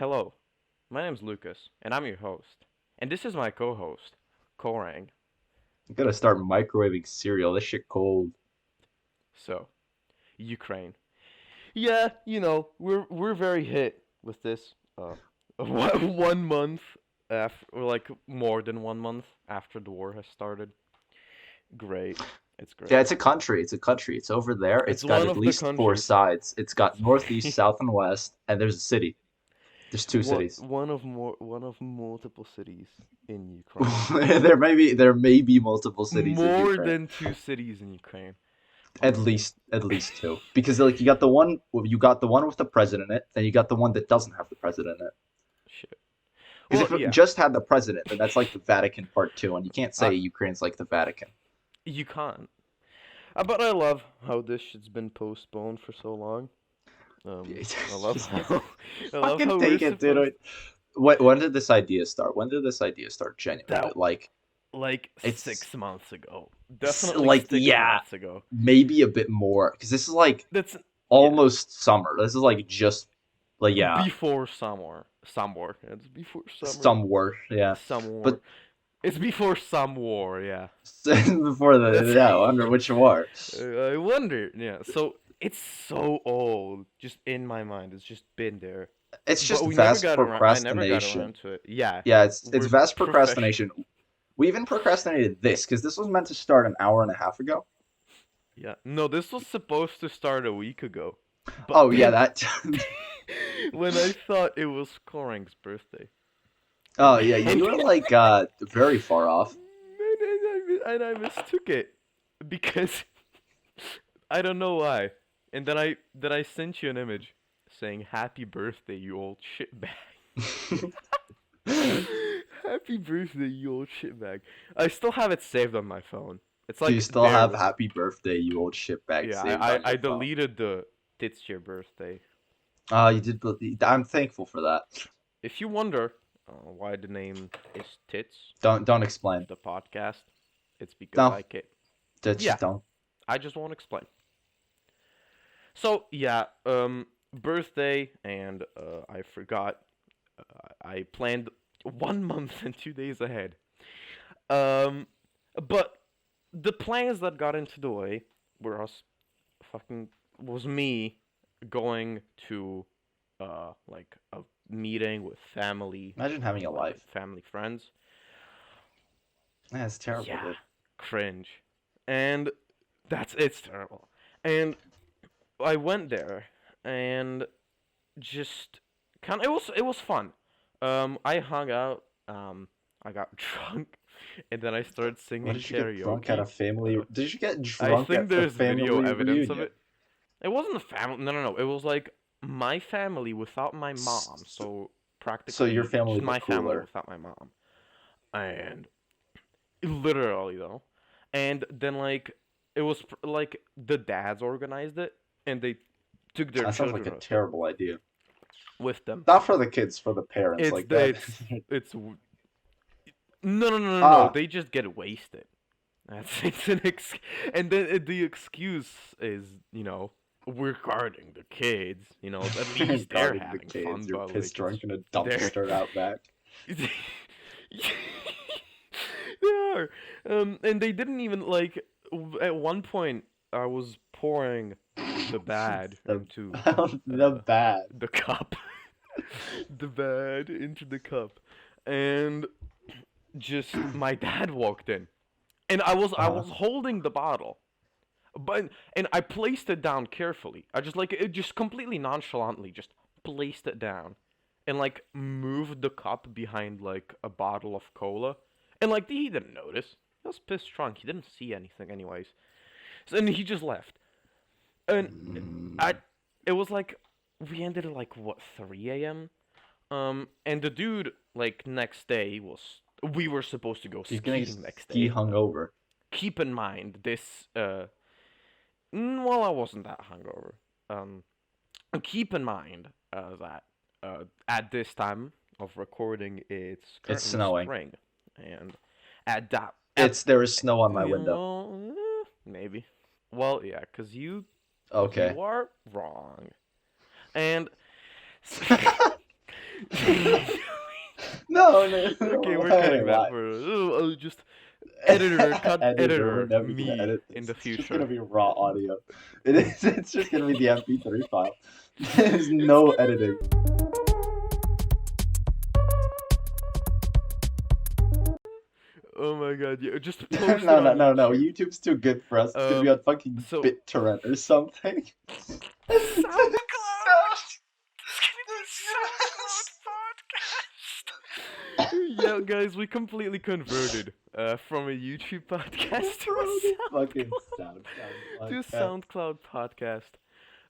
Hello, my name's Lucas, and I'm your host. And this is my co-host, Korang. I'm gonna start microwaving cereal. This shit cold. So, Ukraine. Yeah, we're very hit with this. One month after, or like more than 1 month after the war has started. Great, it's Yeah, great. it's a country. It's a country. It's over there. It's It's got one at of the least four countries. sides. It's got northeast, south, and west, and there's a city. There's two one cities. one of multiple cities in Ukraine. There may be multiple cities in More Ukraine. than two cities in Ukraine. At Um, least at least two. Because like you got the one with the president in it, then you got the one that doesn't have the president in it. Shit. Because Well, if it yeah, just had the president, then that's like the Vatican part two, and you can't I say Ukraine's like the Vatican. you can't. But I love how this shit's been postponed for so long. I love how I love Fucking how we're take it, supposed dude. When did this idea start? When did this idea start genuinely? that Like like it's 6 months ago. Definitely like six yeah, months ago. maybe a bit more because this is like That's yeah. almost summer. This is like just like yeah, Before summer. Summer. It's before summer. some work, yeah. Some war. But It's before some war. Yeah. before That's. the yeah, under which war? I wonder. Yeah. So it's so old, just in my mind. It's just been there, It's but just we never vast got around. I never got procrastination. around to it. Yeah. Yeah, it's We're vast professional. procrastination. We even procrastinated this because this was meant to start an hour and a half ago. Yeah. No, this was supposed to start a week ago. But Oh yeah, then that. when I thought it was Korang's birthday. Oh yeah, you were like very far off. And I mistook it because I don't know why. And then I sent you an image saying happy birthday, you old shitbag. Happy birthday, you old shitbag. I still have it saved on my phone. It's Do you like still have there. "Happy Birthday, you old shitbag" Yeah, saved on I your phone? deleted the "It's your birthday." You did. I'm thankful for that. If you wonder why the name is Tits Don't of explain. the podcast, it's because No, I can. just Yeah, don't. I just won't explain. So yeah, birthday, and I forgot. I planned 1 month and 2 days ahead. Um, but the plans that got into the way were us fucking was me going to like a meeting with family, Imagine having a like life. family friends. Yeah, it's terrible, Yeah, dude. cringe. And it's terrible. And I went there and just kind of, it was fun. I hung out, I got drunk, and then I started What singing did you get drunk at karaoke. a family? Uh, Did you get I drunk think at the there's video family evidence of reunion? it. It wasn't a family. No, no, no. It was like my family without my mom. S- So So your practically family just but my family cooler. without my mom. And literally though. And then like it was like the dads organized it, and they took their That sounds like a children terrible idea. with them. Not for the kids, for the parents. It's Like the that. it's no, no, no, no, no. Ah, They just get wasted. That's it's an and then the excuse is, we're guarding the kids. At least they're guarding the having kids. fun, You're but pissed like it's drunk in a they're dumpster out back. they are. And they didn't even like. At one point, I was pouring the bad the into the bad. the cup, the bad into the cup, and just my dad walked in, and I Uh-huh. was holding the bottle, but and I placed it down carefully. I just like it just completely nonchalantly just placed it down, and like moved the cup behind like a bottle of cola, and like he didn't notice. He was pissed drunk. He didn't see anything anyways. So, and he just left. And I, it was like we ended at like what 3 a.m. And the dude like next day was we were supposed to go He's gonna skiing next ski day. hungover. Keep in mind this. Well, I wasn't that hungover. Keep in mind that at this time of recording, it's It's currently snowing. spring, and at that at There is snow on my window. maybe. Well, yeah, cause Okay. you are wrong, and No, no, Okay, no. we're Hey, cutting that why? for just editor cut Editor, we're editor never gonna me edit in this. the It's just future. gonna be raw audio. It is. It's just gonna be the MP3 file. There's It's no editing. gonna be. Oh my god, yeah, just post it No, no, on no, no. YouTube. YouTube's too good for us. It's gonna be Um, on fucking so BitTorrent or something. SoundCloud. It's gonna be SoundCloud podcast. Yeah, guys, we completely converted from a YouTube podcast to Bro, a fucking SoundCloud SoundCloud to a podcast. SoundCloud podcast.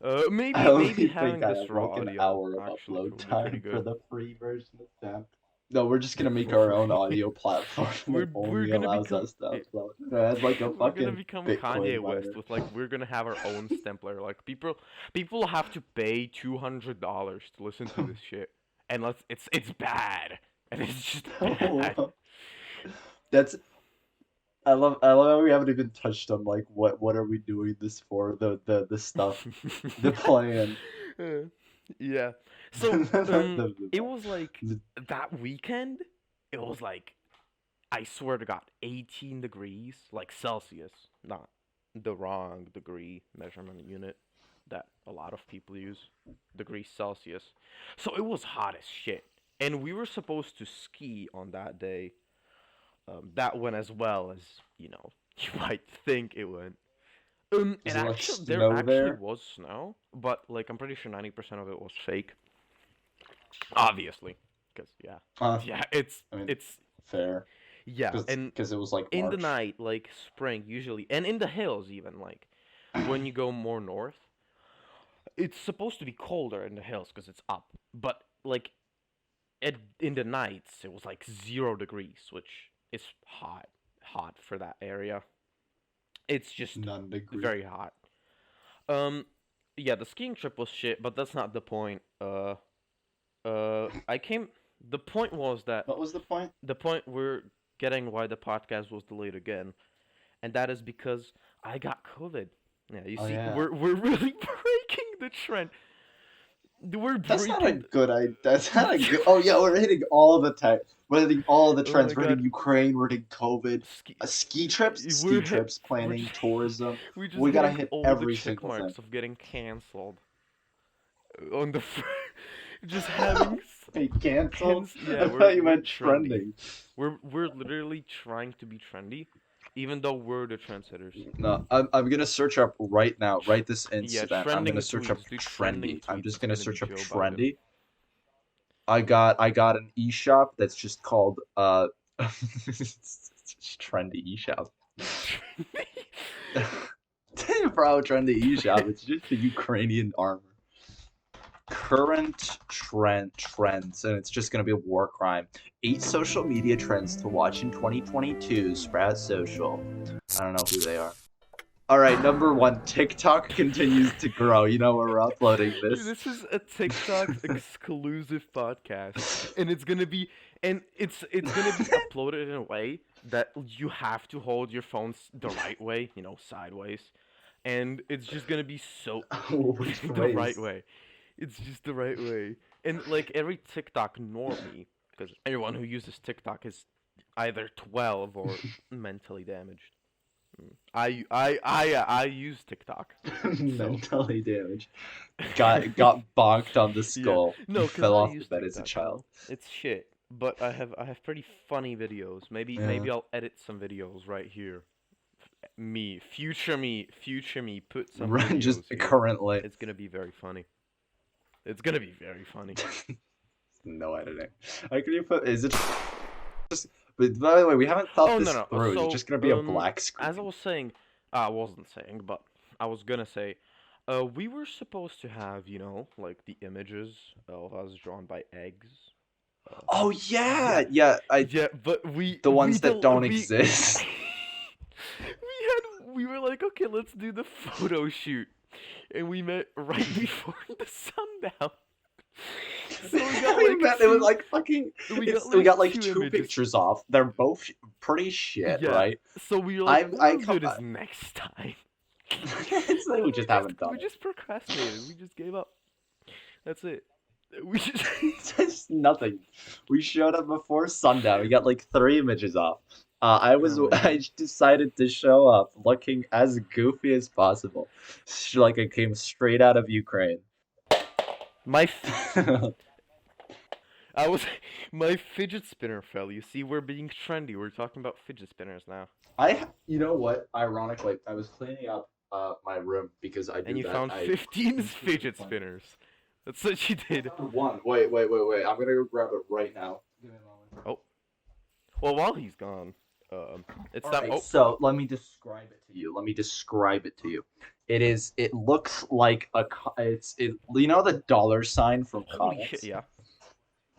I Maybe only think having I this have raw like an audio hour of actually upload could be pretty time for good. the free version of Sound. No, we're just gonna make For our own free. audio platform that We're only gonna allows become us to upload. It has like a we're gonna fucking become Kanye Bitcoin West miner. with like we're gonna have our own stempler. Like people have to pay $200 to listen to this shit, and it's bad, and it's just bad. That's I love how we haven't even touched on like what are we doing this for? The stuff, the plan. Uh, yeah. So it was like the- that weekend. It was like I swear to God, 18 degrees, like Celsius, not the wrong degree measurement unit that a lot of people use, degrees Celsius. So it was hot as shit. And we were supposed to ski on that day. That went as well as, you might think it went. Is And it like actually, there snow actually there? was snow, but like I'm pretty sure 90% of it was fake. Obviously, because yeah, Uh, yeah, I mean, it's fair. yeah, and Because it was like in the March. night, like spring usually, and in the hills even, like when you go more north, it's supposed to be colder in the hills because it's up. But like in the nights, it was like 0 degrees, which is hot for that area. It's just None degree. very hot. Um, yeah, the skiing trip was shit, but that's not the point. I came. The point was that What was the point? the point we're getting why the podcast was delayed again, and that is because I got COVID. Yeah, you Oh see, yeah. we're really breaking the trend. We're That's not a breaking. good idea. That's not a good. Oh yeah, we're hitting all the tech. We're hitting all the Oh trends. my We're hitting god, Ukraine. We're hitting COVID. ski. Ski We're hit. trips, We're planning, just, tourism. we're just We gotta hitting hit all the every check single thing. marks of getting canceled on the. Just having. Hey, canceled? Yeah, I thought you we're meant trendy. trending. We're literally trying to be trendy, even though we're the trendsetters. No, I'm gonna search up right now, right this Yeah, instant. I'm gonna trending search up tweets. Do trending trendy. I'm tweets. just It's gonna gonna be search up Joe Biden. trendy. I got an eShop that's just called it's just trendy eShop. Bro, trendy eShop. It's just the Ukrainian armor. Current trends, and it's just gonna be a war crime. 8 social media trends to watch in 2022. Sprout Social. I don't know who they are. All right, number 1, TikTok continues to grow. You know where we're uploading Dude, this. this is a TikTok exclusive podcast, and it's gonna be uploaded in a way that you have to hold your phones the right way, sideways, and it's just gonna be so Which the right ways? way. It's just the right way, and like every TikTok normie, because everyone who uses TikTok is either 12 or mentally damaged. I use TikTok, so Mentally damaged. Got bonked on the yeah. skull. No, cause Fell I off the use bed as a TikTok. child. It's shit, but I have pretty funny videos. Yeah. Maybe I'll edit some videos right here. Future me, put some Right, just videos here. currently. It's gonna be very funny. It's gonna be very funny. No editing. I can you put is it just but by the way, we haven't thought Oh this no no. through. Is it So just gonna be a black as I screen? was saying, I wasn't saying, but I was gonna say, we were supposed to have like the images of us drawn by eggs. Uh, Oh yeah, yeah, yeah. I yeah, but the we ones that del don't we exist. we were like, okay, let's do the photo shoot, and we met right before the sundown. So we got We like met, it was like fucking. we got We like got like two 2 images. pictures off. They're both pretty shit, Yeah, right? so we were like, I we'll do come. this next time. It's like we just haven't done We it. just procrastinated. We just gave up. That's it. We should. Just nothing. We showed up before sundown. We got like 3 images off. Oh my I god. decided to show up looking as goofy as possible, like I came straight out of Ukraine. My I was my fidget spinner fell. You see, we're being trendy. We're talking about fidget spinners now. you know what? Ironically, I was cleaning up my room because I And do you that. found I 15 completely fidget cleanse. spinners. That's what you I did. found one. Wait. I'm gonna go grab it right now. Give me a moment. Oh, well, while he's gone, it's All that. right, Oh, so let me describe it to you. Let me describe it to you. It is. It looks like it's. It. You know the dollar sign from holy shit! comics Yeah.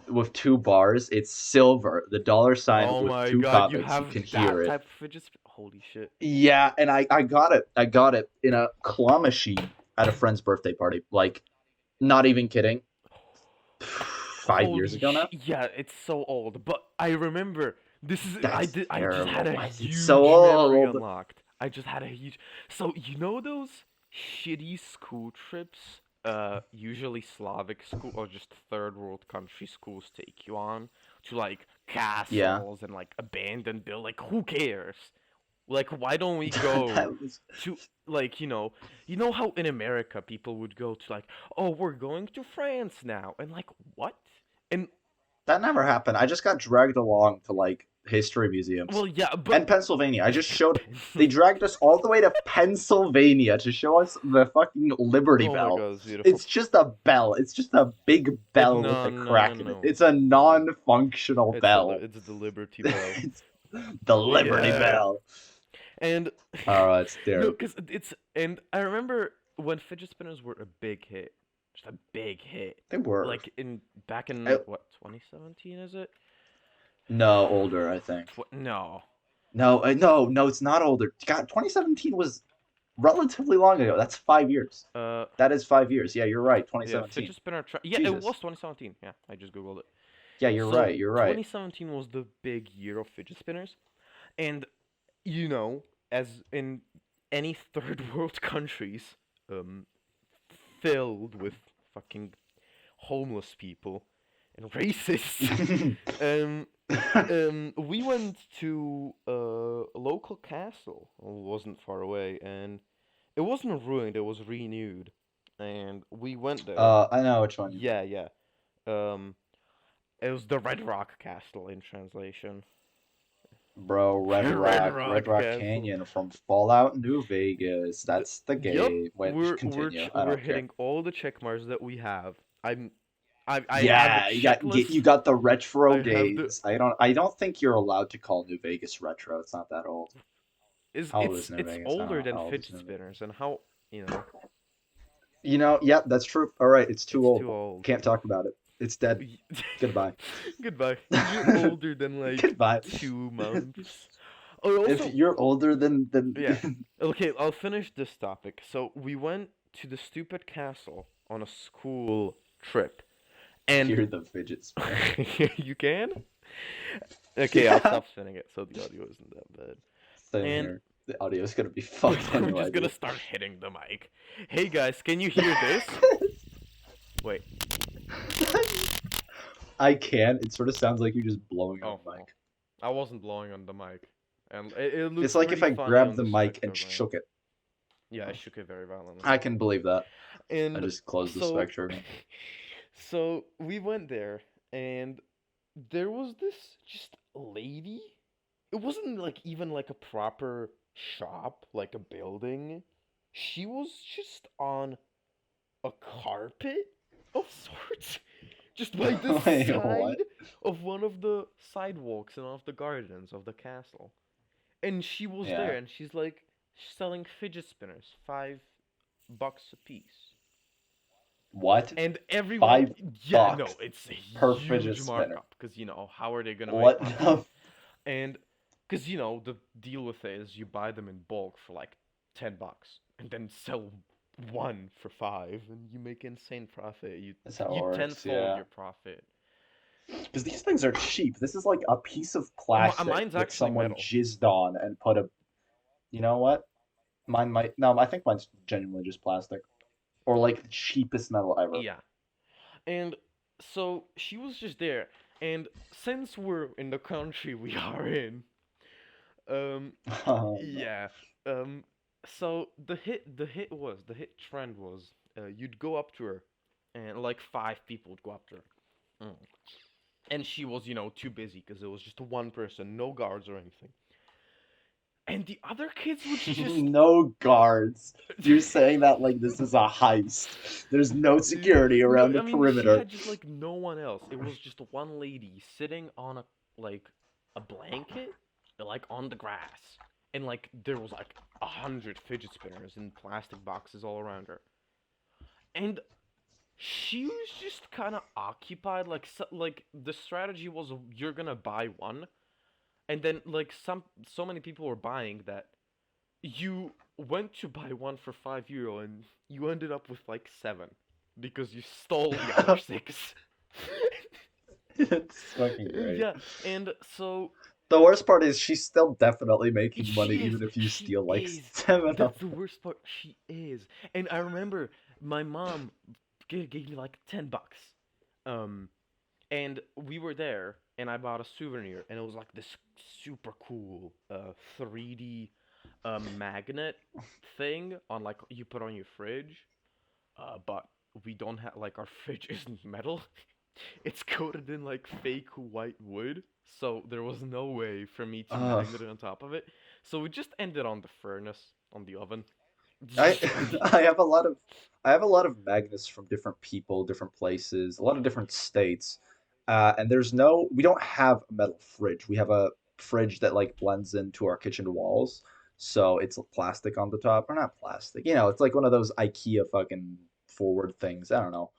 with two bars. It's silver. The dollar sign Oh with my two god, you comics. You have can hear that it. type of fidget spinner. Holy shit. Yeah, and I got it. I got it in a claw machine at a friend's birthday party. Like, not even kidding. 5 years Holy ago shit! now. Yeah, it's so old, but I remember this is I That's did I just had terrible. a Why is it so huge memory old? unlocked. I just had a huge. So you know those shitty school trips, usually Slavic school or just third world country schools take you on to like Yeah. castles and like abandoned build. Like who cares? Like why don't we go That was. to like you know how in America people would go to like, oh, we're going to France now, and like what? And That never happened. I just got dragged along to like history museums well, yeah, but and Pennsylvania. I just showed. They dragged us all the way to Pennsylvania to show us the fucking Liberty oh my Bell. god, it's beautiful. It's just a bell. It's just a big bell with No, a no, no, crack in it. no. It's a No. non-functional bell. It's the Liberty Bell. It's the Liberty Yeah, Bell. and Oh, it's no, terrible. cause it's and I remember when fidget spinners were a big hit, just a big hit. They were. Like in back I, in what 2017 is it? no, older, I think. No. No, it's not older. God, 2017 was relatively long ago. That's 5 years. Uh, That is 5 years. Yeah, you're right. yeah, 2017. fidget spinner. Yeah, it Jesus. was 2017. Yeah, I just googled it. Yeah, you're So right. You're right. 2017 was the big year of fidget spinners, and you know, as in any third world countries, um, filled with fucking homeless people and racists, um, we went to a local castle. It wasn't far away, and it wasn't ruined. It was renewed, and we went there. I know which one you mean. Yeah, yeah. Um, it was the Red Rock Castle in translation. Bro, Red Red Rock Rock Castle. Canyon from Fallout New Vegas. The, That's the yep, game. Wait, continue. I we're don't care. hitting all the check marks that we have. I have a Yeah, you checklist. got the retro I have the games. I don't think you're allowed to call New Vegas retro. It's not that old. is How old is New it's Vegas? I don't older know than how old is fidget New Vegas. spinners and how you know Yeah, that's true. All right, it's too it's old. too old. Can't talk about it. It's dead. Goodbye. Goodbye. You're older than like Goodbye. 2 months. Oh, If also, you're older yeah. than Okay, I'll finish this topic. So we went to the stupid castle on a school trip, and you're the fidget spinner. you can. Okay, I'll Yeah. stop spinning it so the audio isn't that bad. Same And here. The audio's gonna be fucked we're anyway, just gonna dude. start hitting the mic. Hey guys, can you hear this? Wait. I can. It sort of sounds like you're just blowing on Oh, the oh. mic. I wasn't blowing on the mic, and it looks It's like if pretty I funny grabbed on the the mic and spectrogram. shook it. Yeah, I shook it very violently. I can believe that. I And just closed the so, spectrum. so we went there, and there was this just lady. It wasn't like even like a proper shop, like a building. She was just on a carpet of sorts, just by the Wait, what? side of one of the sidewalks in one of the gardens of the castle. And she was there, Yeah. and she's like selling fidget spinners, $5 a piece. What? And everyone, Five yeah, no, bucks it's a per fidget huge spinner. markup because how are they gonna make What money? the? And because the deal with it is you buy them in bulk for like $10 and then sell one for 5, and you make insane profit. That's how it You works. tenfold Yeah. your profit. Because these things are cheap. This is like a piece of plastic Mine's that actually someone metal. jizzed on and put a. You know what? Mine might. No, I think mine's genuinely just plastic. Or like the cheapest metal ever. Yeah, and so she was just there, and since we're in the country we are in, um, Oh no. yeah, um, so the hit trend was, you'd go up to her, and like five people would go up to her, mm. And she was, too busy because it was just one person, no guards or anything, and the other kids would just. No guards. You're saying that like this is a heist. There's no security No, around the I mean she perimeter. had just like no one else. It was just one lady sitting on like a blanket, like on the grass, and like there was like 100 fidget spinners in plastic boxes all around her, and she was just kind of occupied. Like like the strategy was you're gonna buy one, and then like so many people were buying that you went to buy one for €5 and you ended up with like seven because you stole the other six. It's fucking great. Yeah, and so The worst part is she's still definitely making money she is, even if you she steal like is. seven of That's the worst part. She is, and I remember my mom gave me like $10, um, and we were there, and I bought a souvenir, and it was like this super cool 3D magnet thing on like you put on your fridge, but we don't have like our fridge isn't metal. It's coated in like fake white wood, so there was no way for me to them. magnet it on top of it. So we just ended on the furnace, on the oven. I I have a lot of I have a lot of magnets from different people, different places, a lot of different states. And we don't have a metal fridge. We have a fridge that like blends into our kitchen walls. So it's plastic on the top, or not plastic. It's like one of those IKEA fucking forward things. I don't know.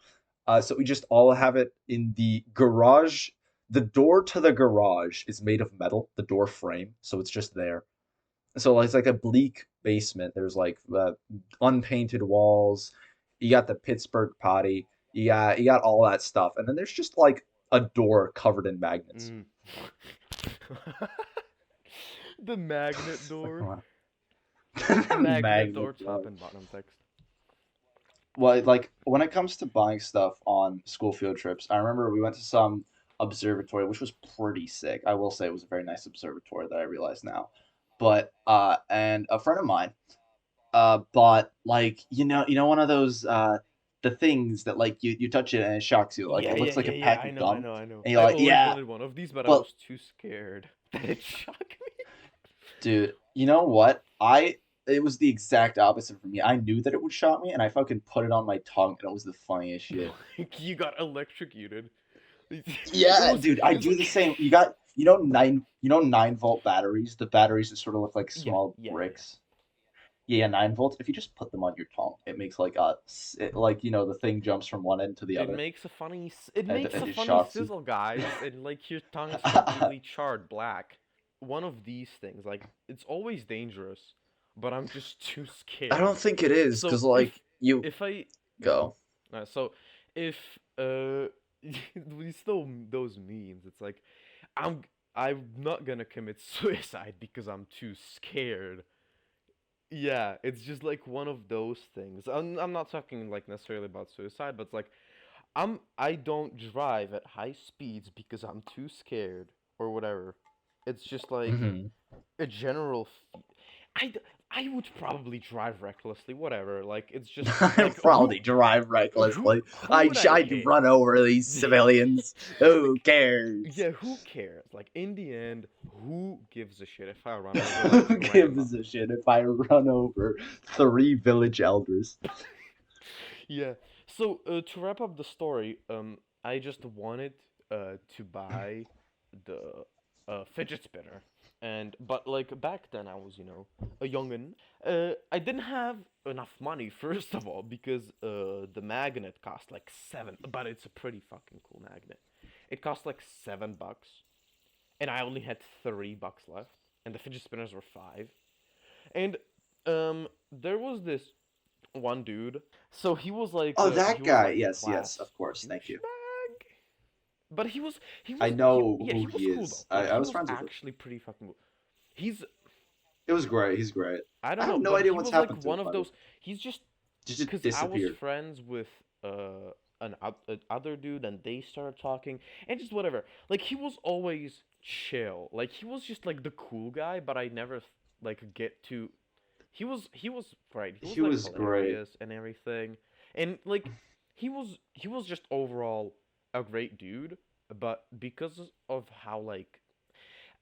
So we just all have it in the garage. The door to the garage is made of metal, the door frame, so it's just there. So it's like a bleak basement. There's like unpainted walls. You got the Pittsburgh potty. You got all that stuff, and then there's just like a door covered in magnets. Mm. The magnet It's like, door. come on. Magnet door, Magnet top door. and bottom text. Well, like when it comes to buying stuff on school field trips, I remember we went to some observatory, which was pretty sick. I will say it was a very nice observatory that I realize now. But and a friend of mine bought like one of those the things that like you touch it and it shocks you. Like Yeah, it yeah, looks like yeah, a yeah. pack I of know, I gum, know, I know. and you're I like, always yeah, wanted one of these, but I but was too scared that it shocked me. dude, you know what? It was the exact opposite for me. I knew that it would shock me, and I fucking put it on my tongue, and it was the funniest shit. Like you got electrocuted. It Yeah, was. dude, I It's do like. the same. You got, 9-volt batteries, the batteries that sort of look like Yeah, small yeah, yeah. bricks. Yeah, 9 volts. If you just put them on your tongue, it makes like the thing jumps from one end to the It other, makes a it and makes it a just funny shocks you. sizzle, guys, and like your tongue is I completely charred black. One of these things, like it's always dangerous, but I'm just too don't scared. think it is, So because like you if I go. so if we still those memes, it's like I'm I'm not gonna commit suicide because I'm too scared. Yeah, it's just like one of those things. I'm not talking like necessarily about suicide, but it's like I don't drive at high speeds because I'm too scared or whatever. It's just like hmm a general I d- I would probably drive recklessly, whatever. Like it's just I like probably drive recklessly. who would I I'd hit? run over these civilians. Who Like cares? yeah, who cares? Like in the end, who gives a shit if I run over like a Who grandma? gives a shit if I run over three village elders? Yeah. So to wrap up the story, I just wanted to buy the fidget spinner, and but like back then I was a youngin. I didn't have enough money first of all because the magnet cost like seven, but it's a pretty fucking cool magnet. It cost like $7, and I only had $3 left, and the fidget spinners were five. And there was this one dude. So Oh, he that was guy. like a Yes, yes, class of course. Thank you. douchebag. But I he know yeah, who he was he cool though. is. Like I he was was friends with him. actually pretty fucking cool. He's It was great. He's great. I I don't have know, no but idea he what's was like happened to one him, of by the way. those. He's just Just because I was disappeared. friends with other dude, and they started talking, and just whatever. Like he was always chill. Like he was just like the cool guy, but I never like get to. He was right. He was He like was great. hilarious and everything, and like he was just overall a great dude. But because of how like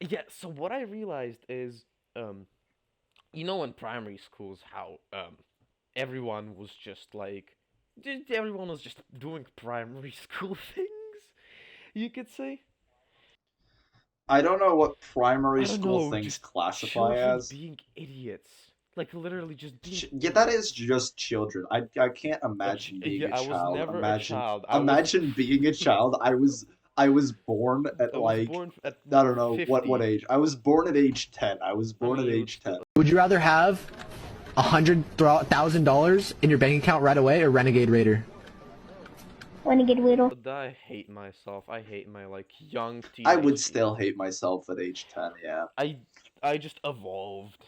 yeah, so what I realized is um in primary schools how everyone was just like everyone was just doing primary school things, you could say. I don't know what primary I don't school know, things just classify children as. being idiots. Like literally just being Yeah, that is idiots. just children. I can't imagine being Yeah, a I was child. never a child. I was Imagine being a child. I was born at I was like born at I don't know what 50. age. I was born at age 10. I was I born at mean, it would age still 10. Would you rather have $100,000 in your bank account right away or Renegade Raider? Renegade Weedle. I hate myself. I hate my like young I would teenage still self. hate myself at age 10, yeah. I I just evolved.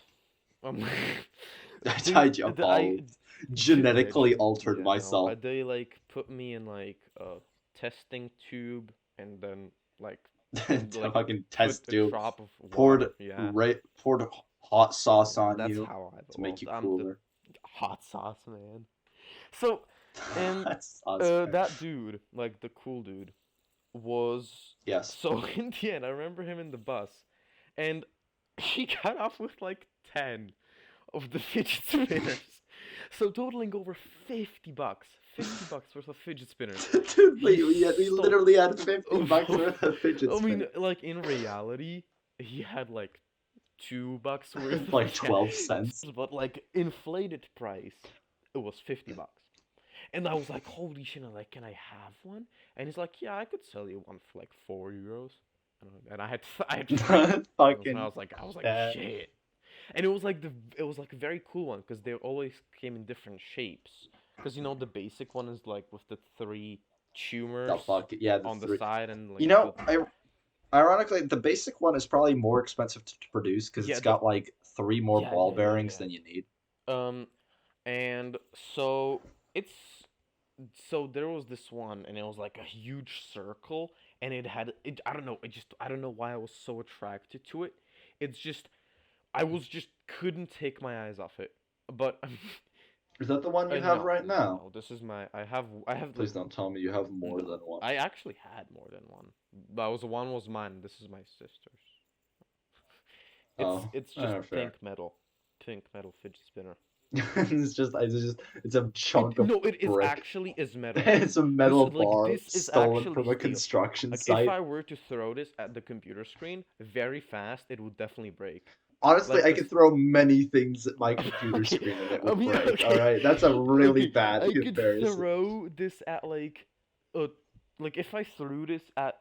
Um, I they I evolved. Genetically altered yeah, no, myself. they like put me in like a testing tube and then like The like fucking put test a tube. drop of Poured water. Yeah, poured hot sauce yeah, on that's you how I've to make evolved. you I'm the cooler. hot sauce man. So and That's sauce. that dude, like the cool dude, was Yes. so in the end I remember him in the bus and he got off with like 10 of the fidget spinners. So totaling over 50 bucks. 50 bucks worth of fidget spinners. Dude, He we stole literally had 50 bucks worth of fidget I mean, spinners. like in reality, he had like $2 worth of Like 12 cents. but like inflated price, it was 50 bucks. And I was like, holy shit! I'm like, can I have one? And he's like, yeah, I could sell you one for like €4. And I had three. And I Fucking was like, bad. shit. And it was like a very cool one because they always came in different shapes. Because the basic one is like with the three The tumors fuck, yeah, the on the three. side and like You know, ironically, the basic one is probably more expensive to produce because yeah it's got like 3 more yeah ball yeah yeah bearings yeah. than you need. And so it's so there was this one and it was like a huge circle and it had it I don't know I don't know why I was so attracted to it. It's just I was just couldn't take my eyes off it. But Is that the one you have no, right no, now? no. This is I have Please don't tell me you have more no. than one. I actually had more than one. One was mine. This is my sister's. It's Oh, it's just fair. pink metal fidget spinner. It's a chunk of No, it is brick. actually is metal. It's a This metal like bar this is stolen actually from a steel. construction Like if site. I were to throw this at the computer screen very fast, it would definitely break. Honestly, Like I this. could throw many things at my computer Okay, screen and it I would mean, break. okay, All right, that's a really okay. bad I could comparison. throw this at uh, like if I threw this at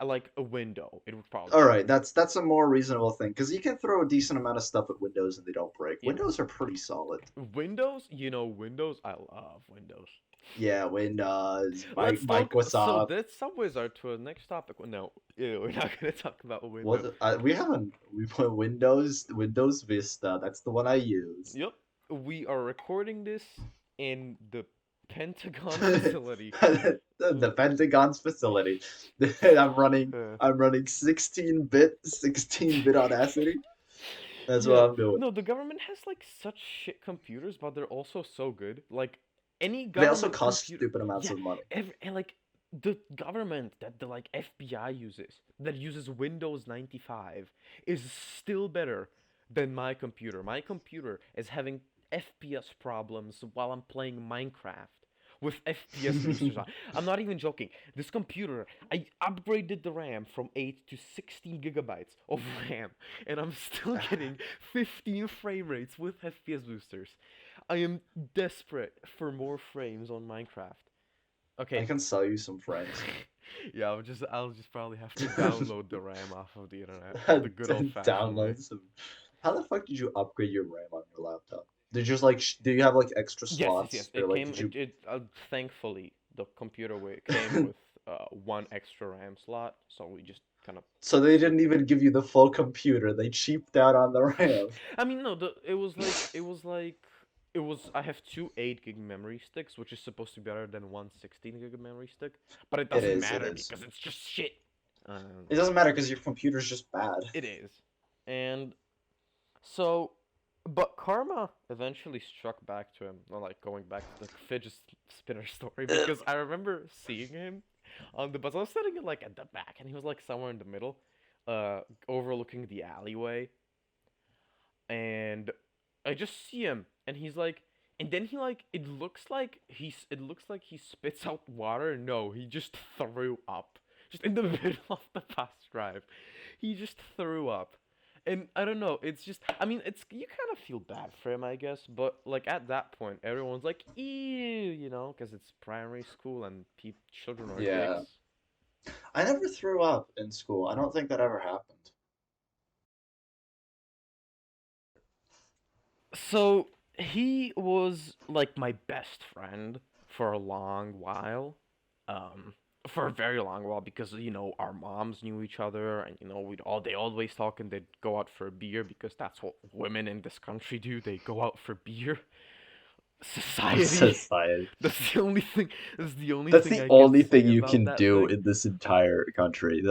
like a window, it would probably All break. right, that's a more reasonable thing because you can throw a decent amount of stuff at windows and they don't break. Yeah, Windows are pretty solid. Windows. Windows. I love Windows. Yeah, Windows. Let's Mike, talk. what's So up? that segues our to our next topic. No, we're not gonna talk about Windows. What we put Windows Vista. That's the one I use. Yep, we are recording this in the Pentagon facility. The Pentagon's facility. I'm running Uh, I'm running 16-bit Audacity. That's what yeah, I'm doing. no, the government has like such shit computers, but they're also so good. Like any They also government cost computer, stupid amounts yeah, of money. and like the government that the like FBI uses that uses Windows 95 is still better than my computer. My computer is having FPS problems while I'm playing Minecraft with FPS boosters on. I'm not even joking. This computer, I upgraded the RAM from 8 to 16 gigabytes of RAM, and I'm still getting 15 frame rates with FPS boosters. I am desperate for more frames on Minecraft. I Okay. can sell you some frames. Yeah, I'll just probably have to download the RAM off of the internet the good old fashioned way. Download some. How the fuck did you upgrade your RAM on your laptop? Did you just like do you have like extra Yes, yes, yes. slots or It like came. did you? Thankfully, the computer came with one extra RAM slot, so we just kind of So they didn't flipped it. even give you the full computer. They cheaped out on the RAM. I mean, no, it was like it was I have two 8 gig memory sticks, which is supposed to be better than one 16 gig memory stick, but it It doesn't is. It matter is. because it's just shit. Um, It doesn't matter because your computer's just bad. it is, and so, but karma eventually struck back to him. Well, like going back to the fidget spinner story, because I remember seeing him on the bus. I was sitting like at the back, and he was like somewhere in the middle, overlooking the alleyway, and I just see him, and he's like, and then he like, it looks like he spits out water. No, he just threw up, just in the middle of the bus drive. He just threw up, and I don't know. It's just, I mean, it's you kind of feel bad for him, I guess, but like at that point, everyone's like, ew, because it's primary school and children are Yeah. dicks. I never threw up in school. I don't think that ever happened. So he was like my best friend for a long while. Um, for a very long while because our moms knew each other and they always talk and they'd go out for a beer because that's what women in this country do. They go out for beer. Society. Society. That's the only thing. That's the only That's thing the I can only thing say you about can that do thing. in this entire country.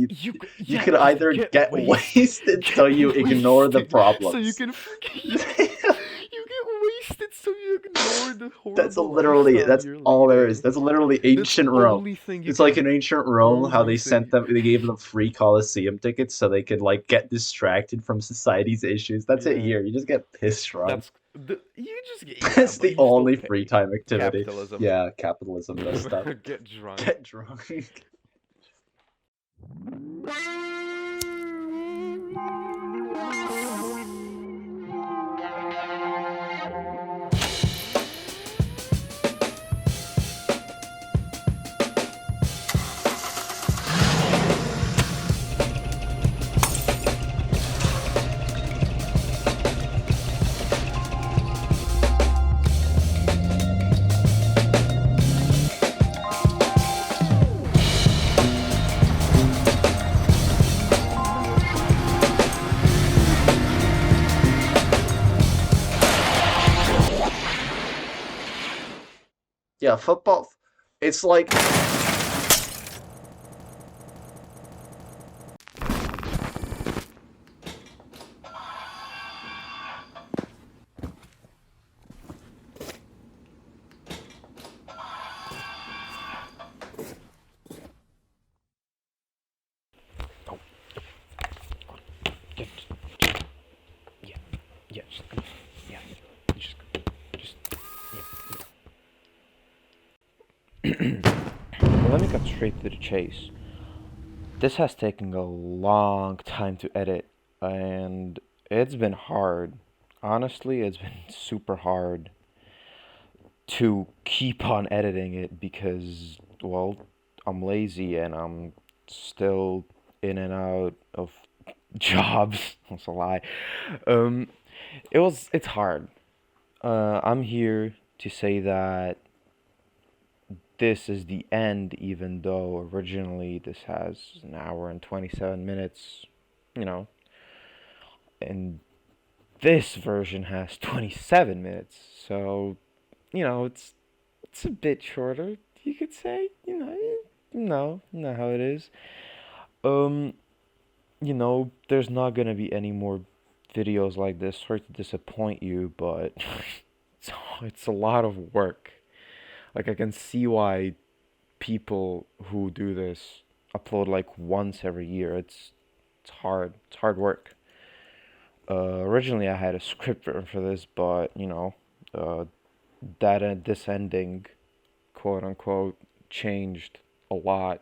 You Yeah, could just either get wasted so get you ignore the wasted, so you problems. can forget. You get wasted, so you ignore the horrible lifestyle That's you're all there is. leading. That's literally That's the ancient Rome. only thing you It's like can. in ancient Rome how Only thing. they gave them free Colosseum tickets so they could like get distracted from society's issues. That's it Yeah, here. You just get piss drunk. that's you just get, yeah, That's but the you still only free pay. time activity. Capitalism. Yeah, capitalism messed up. Get drunk. Get drunk. Yeah, football. It's like Oh, just, yeah, yeah, yeah, just, yeah. Let me cut straight to the chase. This has taken a long time to edit, and it's been hard. Honestly, it's been super hard to keep on editing it because, well, I'm lazy and I'm still in and out of jobs. That's a lie. Um, it's hard. I'm here to say that this is the end, even though originally this has an hour and 27 minutes, you know, and this version has 27 minutes. So, it's a bit shorter, you could say, you know how it is. Um, there's not gonna be any more videos like this. Sorry to disappoint you, but it's, it's a lot of work. Like, I can see why people who do this upload like once every year. It's hard. It's hard work. Originally, I had a script written for this, but uh, this ending, quote unquote, changed a lot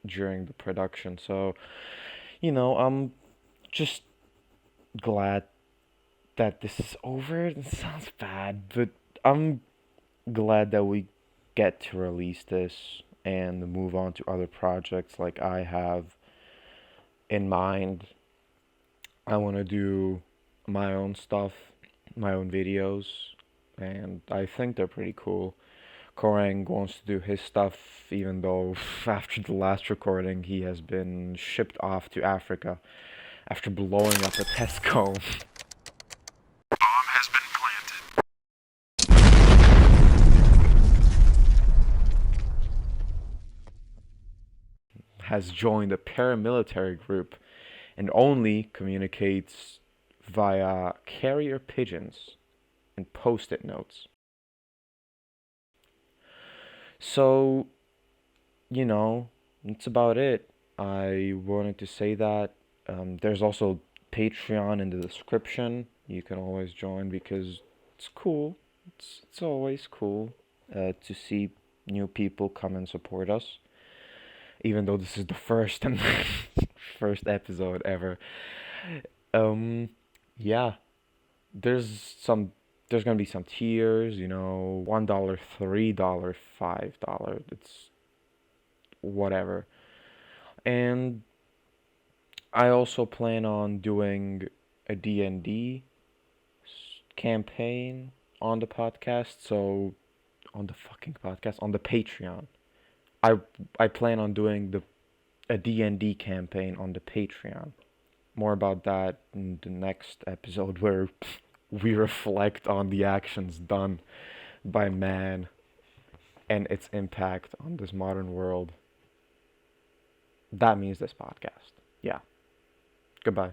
during the production. So, I'm just glad that this is over. It sounds bad, but I'm glad that we get to release this and move on to other projects like I have in mind. I want to do my own stuff, my own videos, and I think they're pretty cool. Korang wants to do his stuff, even though after the last recording, he has been shipped off to Africa after blowing up a Tesco. has joined a paramilitary group and only communicates via carrier pigeons and post-it notes. So, that's about it. I wanted to say that. There's also Patreon in the description. You can always join because it's cool. It's always cool to see new people come and support us. Even though this is the first and first episode ever. Um, yeah, there's gonna be some tiers, $1, $3, $5. It's whatever. And I also plan on doing a D&D campaign on the podcast, so on the fucking podcast, on the Patreon. I I plan on doing a D&D campaign on the Patreon. More about that in the next episode where we reflect on the actions done by man and its impact on this modern world. That means this podcast. Yeah. Goodbye.